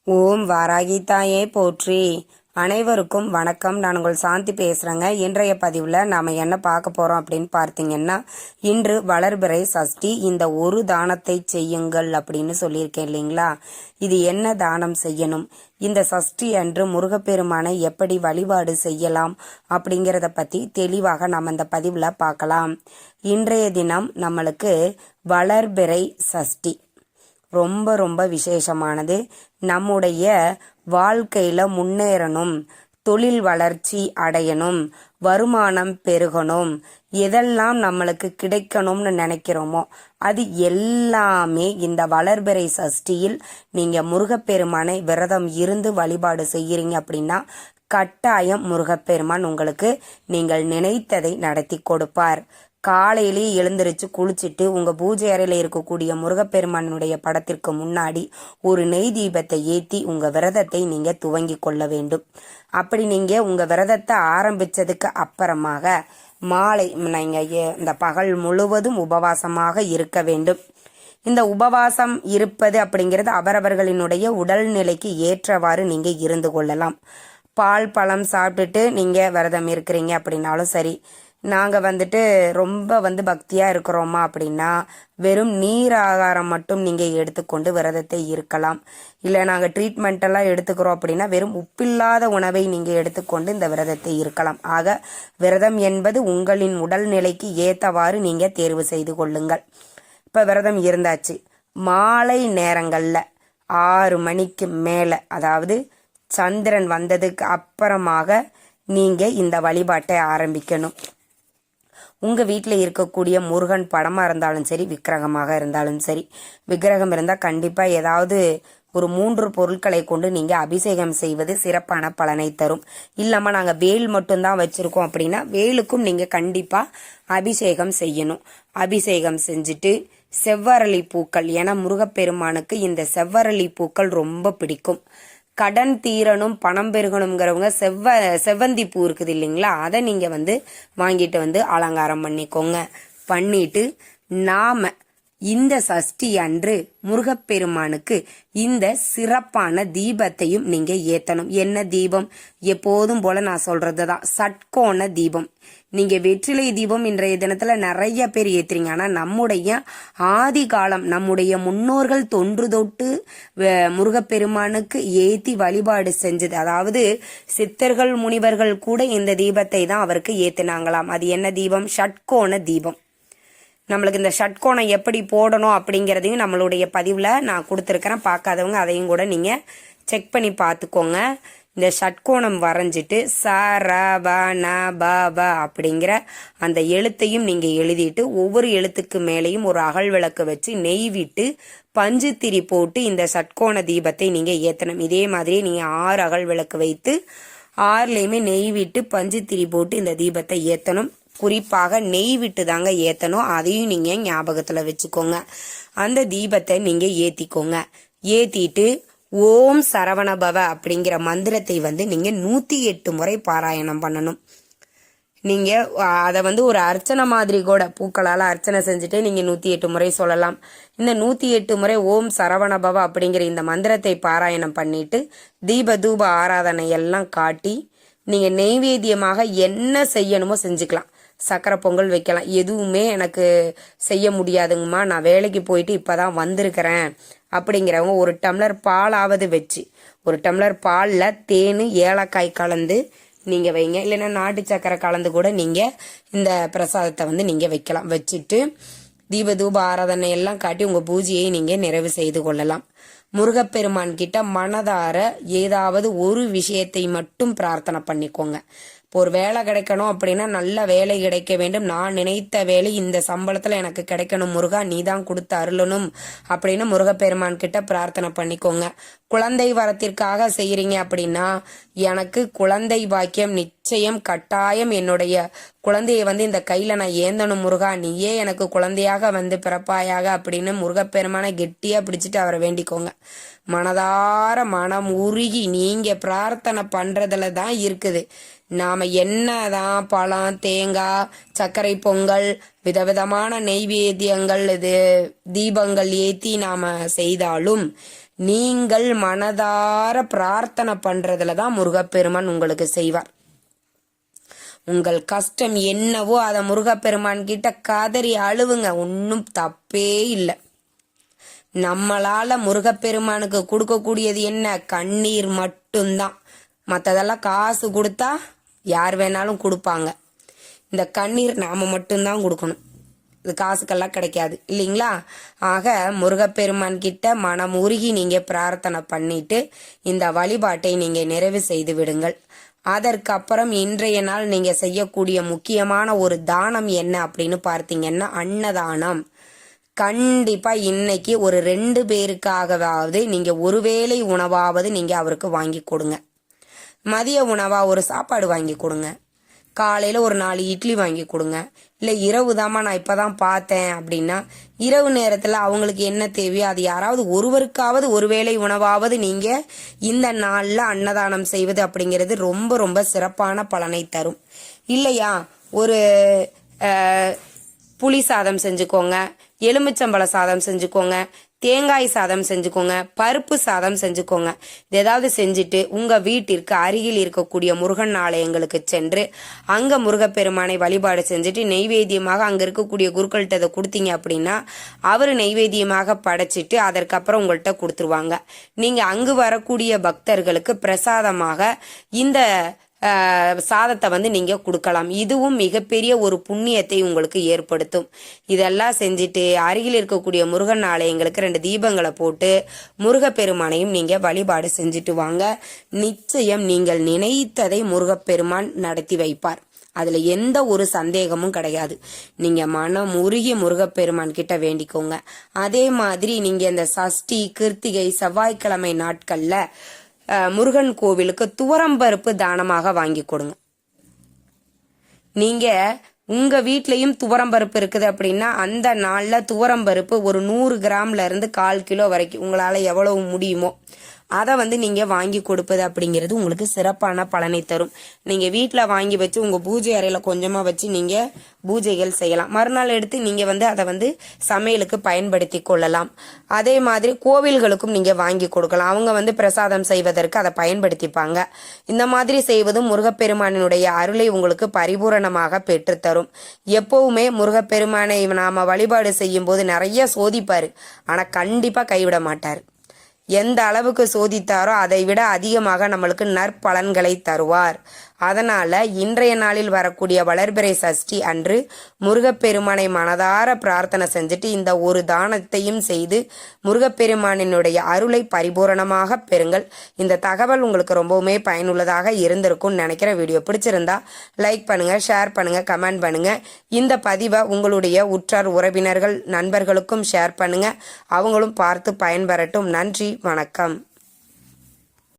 ஓம் வாராகி தாயே போற்றி. அனைவருக்கும் வணக்கம். நான் உங்கள் சாந்தி பேசுகிறேங்க. இன்றைய பதிவில் நாம் என்ன பார்க்க போகிறோம் அப்படின்னு பார்த்தீங்கன்னா, இன்று வளர்பிறை சஷ்டி. இந்த ஒரு தானத்தை செய்யுங்கள் அப்படின்னு சொல்லியிருக்கேன் இல்லைங்களா? இது என்ன தானம் செய்யணும், இந்த சஷ்டி அன்று முருகப்பெருமானை எப்படி வழிபாடு செய்யலாம் அப்படிங்கிறத பற்றி தெளிவாக நாம் இந்த பதிவில் பார்க்கலாம். இன்றைய தினம் நம்மளுக்கு வளர்பிறை சஷ்டி ரொம்ப ரொம்ப விசேஷமானது. நம்முடைய வாழ்க்கையில் முன்னேறணும், தொழில் வளர்ச்சி அடையணும், வருமானம் பெருகணும், எதெல்லாம் நம்மளுக்கு கிடைக்கணும்னு நினைக்கிறோமோ அது எல்லாமே இந்த வளர்பிறை சஷ்டியில் நீங்கள் முருகப்பெருமானை விரதம் இருந்து வழிபாடு செய்கிறீங்க அப்படின்னா கட்டாயம் முருகப்பெருமான் உங்களுக்கு நீங்கள் நினைத்ததை நடத்தி கொடுப்பார். காலையிலேயே எழுந்திரிச்சு குளிச்சுட்டு உங்கள் பூஜை அறையில் இருக்கக்கூடிய முருகப்பெருமானுடைய படத்திற்கு முன்னாடி ஒரு நெய் தீபத்தை ஏற்றி உங்கள் விரதத்தை நீங்கள் துவங்கி கொள்ள வேண்டும். அப்படி நீங்கள் உங்கள் விரதத்தை ஆரம்பித்ததுக்கு அப்புறமாக மாலை நீங்கள் இந்த பகல் முழுவதும் உபவாசமாக இருக்க வேண்டும். இந்த உபவாசம் இருப்பது அப்படிங்கிறது அவரவர்களினுடைய உடல்நிலைக்கு ஏற்றவாறு நீங்கள் இருந்து கொள்ளலாம். பால் பழம் சாப்பிட்டுட்டு நீங்கள் விரதம் இருக்கிறீங்க அப்படின்னாலும் சரி, நாங்கள் ரொம்ப பக்தியாக இருக்கிறோமா அப்படின்னா வெறும் நீர் ஆகாரம் மட்டும் நீங்கள் எடுத்துக்கொண்டு விரதத்தை இருக்கலாம். இல்லை நாங்கள் ட்ரீட்மெண்ட்டெல்லாம் எடுத்துக்கிறோம் அப்படின்னா வெறும் உப்பில்லாத உணவை நீங்கள் எடுத்துக்கொண்டு இந்த விரதத்தை இருக்கலாம். ஆக விரதம் என்பது உங்களின் உடல்நிலைக்கு ஏற்றவாறு நீங்கள் தேர்வு செய்து கொள்ளுங்கள். இப்போ விரதம் இருந்தாச்சு. மாலை நேரங்களில் 6 மணிக்கு மேலே, அதாவது சந்திரன் வந்ததுக்கு அப்புறமாக நீங்கள் இந்த வழிபாட்டை ஆரம்பிக்கணும். உங்கள் வீட்டில் இருக்கக்கூடிய முருகன் படமாக இருந்தாலும் சரி, விக்கிரகமாக இருந்தாலும் சரி, விக்கிரகம் இருந்தால் கண்டிப்பாக ஏதாவது ஒரு 3 பொருட்களை கொண்டு நீங்கள் அபிஷேகம் செய்வது சிறப்பான பலனை தரும். இல்லாமல் நாங்கள் வேல் மட்டும்தான் வச்சுருக்கோம் அப்படின்னா வேலுக்கும் நீங்கள் கண்டிப்பாக அபிஷேகம் செய்யணும். அபிஷேகம் செஞ்சுட்டு செவ்வரளி பூக்கள், ஏன்னா முருகப்பெருமானுக்கு இந்த செவ்வரளி பூக்கள் ரொம்ப பிடிக்கும். கடன் தீரணும், பணம் பெருகணுங்கிறவங்க செவ்வந்தி பூ இருக்குது இல்லைங்களா, அதை நீங்கள் வாங்கிட்டு அலங்காரம் பண்ணிக்கோங்க. பண்ணிட்டு நாம இந்த சஷ்டி அன்று முருகப்பெருமானுக்கு இந்த சிறப்பான தீபத்தையும் நீங்க ஏத்தணும். என்ன தீபம்? எப்போதும் போல நான் சொல்றதுதான், சட்கோண தீபம். நீங்க வெற்றிலை தீபம் இன்றைய தினத்துல நிறைய பேர் ஏத்துறீங்க. ஆனா நம்முடைய ஆதி காலம், நம்முடைய முன்னோர்கள் தொன்று தொட்டு முருகப்பெருமானுக்கு ஏத்தி வழிபாடு செஞ்சது, அதாவது சித்தர்கள் முனிவர்கள் கூட இந்த தீபத்தை தான் அவருக்கு ஏத்துனாங்களாம். அது என்ன தீபம்? ஷட்கோண தீபம். நம்மளுக்கு இந்த ஷட்கோணம் எப்படி போடணும் அப்படிங்கிறதையும் நம்மளுடைய பதிவில் நான் கொடுத்துருக்கிறேன். பார்க்காதவங்க அதையும் கூட நீங்கள் செக் பண்ணி பார்த்துக்கோங்க. இந்த ஷட்கோணம் வரைஞ்சிட்டு ச ர வ ந ப ப அப்படிங்கிற அந்த எழுத்தையும் நீங்கள் எழுதிட்டு ஒவ்வொரு எழுத்துக்கு மேலேயும் ஒரு அகல் விளக்கு வச்சு நெய் விட்டு பஞ்சு திரி போட்டு இந்த ஷட்கோண தீபத்தை நீங்கள் ஏற்றணும். இதே மாதிரி நீங்கள் 6 அகல் விளக்கு வைத்து 6லையுமே நெய் விட்டு பஞ்சு திரி போட்டு இந்த தீபத்தை ஏற்றணும். குறிப்பாக நெய் விட்டு தாங்க ஏற்றணும். அதையும் நீங்கள் ஞாபகத்தில் வச்சுக்கோங்க. அந்த தீபத்தை நீங்கள் ஏற்றிக்கோங்க. ஏற்றிட்டு ஓம் சரவணபவ அப்படிங்கிற மந்திரத்தை நீங்கள் 108 முறை பாராயணம் பண்ணணும். நீங்கள் அதை ஒரு அர்ச்சனை மாதிரி கூட பூக்களால் அர்ச்சனை செஞ்சுட்டு நீங்கள் 108 முறை சொல்லலாம். இந்த 108 முறை ஓம் சரவணபவ அப்படிங்கிற இந்த மந்திரத்தை பாராயணம் பண்ணிட்டு தீப தூப ஆராதனை எல்லாம் காட்டி நீங்கள் நெய்வேத்தியமாக என்ன செய்யணுமோ செஞ்சுக்கலாம். சக்கரை பொங்கல் வைக்கலாம். எதுவுமே எனக்கு செய்ய முடியாதுங்கம்மா, நான் வேலைக்கு போயிட்டு இப்போதான் வந்திருக்கிறேன் அப்படிங்கிறவங்க ஒரு டம்ளர் பாலாவது வச்சு, ஒரு டம்ளர் பாலில் தேன் ஏலக்காய் கலந்து நீங்கள் வைங்க. இல்லைன்னா நாட்டு சக்கரை கலந்து கூட நீங்கள் இந்த பிரசாதத்தை நீங்கள் வைக்கலாம். வச்சுட்டு தீப தூப ஆராதனை எல்லாம் காட்டி உங்கள் பூஜையை நீங்கள் நிறைவு செய்து கொள்ளலாம். முருகப்பெருமான் கிட்ட மனதார ஏதாவது ஒரு விஷயத்தை மட்டும் பிரார்த்தனை பண்ணிக்கோங்க. இப்போ ஒரு வேலை கிடைக்கணும் அப்படின்னா நல்ல வேலை கிடைக்க வேண்டும், நான் நினைத்த வேலை இந்த சம்பளத்தில் எனக்கு கிடைக்கணும் முருகா, நீ தான் கொடுத்து அருளணும் அப்படின்னு முருகப்பெருமான் கிட்ட பிரார்த்தனை பண்ணிக்கோங்க. குழந்தை வரத்திற்காக செய்கிறீங்க அப்படின்னா எனக்கு குழந்தை பாக்கியம் நிச்சயம் கட்டாயம், என்னுடைய குழந்தையை இந்த கையில் நான் ஏந்தணும் முருகா, நீயே எனக்கு குழந்தையாக பிறப்பாயாக அப்படின்னு முருகப்பெருமானை கெட்டியாக பிடிச்சிட்டு அவரை வேண்டிக்கோங்க. மனதார மனம் உருகி நீங்கள் பிரார்த்தனை பண்ணுறதுல தான் இருக்குது. நாம் என்னதான் பழம், தேங்காய், சர்க்கரை பொங்கல், விதவிதமான நெய்வேத்தியங்கள், தீபங்கள் ஏற்றி நாம் செய்தாலும் நீங்கள் மனதார பிரார்த்தனை பண்ணுறதுல தான் முருகப்பெருமான் உங்களுக்கு செய்வார். உங்கள் கஷ்டம் என்னவோ அதை முருகப்பெருமான் கிட்ட கதறி அழுவுங்க, ஒன்றும் தப்பே இல்லை. நம்மளால முருகப்பெருமானுக்கு கொடுக்கக்கூடியது என்ன? கண்ணீர் மட்டும்தான். மற்றதெல்லாம் காசு கொடுத்தா யார் வேணாலும் கொடுப்பாங்க. இந்த கண்ணீர் நாம மட்டும்தான் கொடுக்கணும். இது காசுக்கெல்லாம் கிடைக்காது இல்லைங்களா? ஆக முருகப்பெருமான் கிட்ட மனம் உருகி நீங்க பிரார்த்தனை பண்ணிட்டு இந்த வழிபாட்டை நீங்க நிறைவு செய்து விடுங்கள். அதற்கப்புறம் இன்றைய நாள் நீங்க செய்யக்கூடிய முக்கியமான ஒரு தானம் என்ன அப்படின்னு பார்த்தீங்கன்னா அன்னதானம். கண்டிப்பா இன்னைக்கு ஒரு 2 பேருக்காகவாவது நீங்க ஒருவேளை உணவாவது நீங்க அவருக்கு வாங்கி கொடுங்க. மதிய உணவா ஒரு சாப்பாடு வாங்கி கொடுங்க. காலையில ஒரு 4 இட்லி வாங்கி கொடுங்க. இல்லை இரவு தாமா நான் இப்பதான் பார்த்தேன் அப்படின்னா இரவு நேரத்துல அவங்களுக்கு என்ன தேவையோ அது யாராவது ஒருவருக்காவது ஒருவேளை உணவாவது நீங்க இந்த நாள்ல அன்னதானம் செய்வது அப்படிங்கிறது ரொம்ப ரொம்ப சிறப்பான பலனை தரும். இல்லையா, ஒரு புளி சாதம் செஞ்சுக்கோங்க, எலுமிச்சம்பழ சாதம் செஞ்சுக்கோங்க, தேங்காய் சாதம் செஞ்சுக்கோங்க, பருப்பு சாதம் செஞ்சுக்கோங்க. ஏதாவது செஞ்சுட்டு உங்க வீட்டிற்கு அருகில் இருக்கக்கூடிய முருகன் ஆலயங்களுக்கு சென்று அங்க முருகப்பெருமானை வழிபாடு செஞ்சுட்டு நெய்வேத்தியமாக அங்க இருக்கக்கூடிய குருக்கள்கிட்ட அதை கொடுத்தீங்க அப்படின்னா அவர் நெய்வேத்தியமாக படைச்சிட்டு அதற்கப்புறம் உங்கள்கிட்ட கொடுத்துருவாங்க. நீங்க அங்கு வரக்கூடிய பக்தர்களுக்கு பிரசாதமாக இந்த சாதத்தை நீங்க கொடுக்கலாம். இதுவும் மிகப்பெரிய ஒரு புண்ணியத்தை உங்களுக்கு ஏற்படுத்தும். இதெல்லாம் செஞ்சுட்டு அருகில் இருக்கக்கூடிய முருகன் ஆலயங்களுக்கு 2 தீபங்களை போட்டு முருகப்பெருமானையும் நீங்க வழிபாடு செஞ்சுட்டு வாங்க. நிச்சயம் நீங்கள் நினைத்ததை முருகப்பெருமான் நடத்தி வைப்பார். அதுல எந்த ஒரு சந்தேகமும் கிடையாது. நீங்க மனம் உருகி முருகப்பெருமான் கிட்ட வேண்டிக்கோங்க. அதே மாதிரி நீங்க இந்த சஷ்டி, கிருத்திகை, செவ்வாய்க்கிழமை நாட்கள்ல முருகன் கோவிலுக்கு துவரம்பருப்பு தானமாக வாங்கி கொடுங்க. நீங்க உங்க வீட்லயும் துவரம்பருப்பு இருக்குது அப்படின்னா அந்த நாள்ல துவரம்பருப்பு ஒரு 100 கிராம்ல இருந்து 1/4 கிலோ வரைக்கும் உங்களால எவ்வளவு முடியுமோ அதை நீங்க வாங்கி கொடுப்பது அப்படிங்கிறது உங்களுக்கு சிறப்பான பலனை தரும். நீங்க வீட்டுல வாங்கி வச்சு உங்க பூஜை அறையில கொஞ்சமா வச்சு நீங்க பூஜைகள் செய்யலாம். மறுநாள் எடுத்து நீங்க அதை சமையலுக்கு பயன்படுத்தி கொள்ளலாம். அதே மாதிரி கோவில்களுக்கும் நீங்க வாங்கி கொடுக்கலாம். அவங்க பிரசாதம் செய்வதற்கு அதை பயன்படுத்திப்பாங்க. இந்த மாதிரி செய்வதும் முருகப்பெருமானினுடைய அருளை உங்களுக்கு பரிபூரணமாக பெற்றுத்தரும். எப்பவுமே முருகப்பெருமானை நாம வழிபாடு செய்யும் போது நிறைய சோதிப்பாரு, ஆனா கண்டிப்பா கைவிட மாட்டாரு. எந்த அளவுக்கு சோதித்தாரோ அதை விட அதிகமாக நம்மளுக்கு நற்பலன்களை தருவார். அதனால இன்றைய நாளில் வரக்கூடிய வளர்பிறை சஷ்டி அன்று முருகப்பெருமானை மனதார பிரார்த்தனை செஞ்சுட்டு இந்த ஒரு தானத்தையும் செய்து முருகப்பெருமானினுடைய அருளை பரிபூரணமாக பெறுங்கள். இந்த தகவல் உங்களுக்கு ரொம்பவுமே பயனுள்ளதாக இருந்திருக்கும்னு நினைக்கிற. வீடியோ பிடிச்சிருந்தா லைக் பண்ணுங்க, ஷேர் பண்ணுங்க, கமெண்ட் பண்ணுங்க. இந்த பதிவை உங்களுடைய உற்றார் உறவினர்கள் நண்பர்களுக்கும் ஷேர் பண்ணுங்க. அவங்களும் பார்த்து பயன்பெறட்டும். நன்றி, வணக்கம்.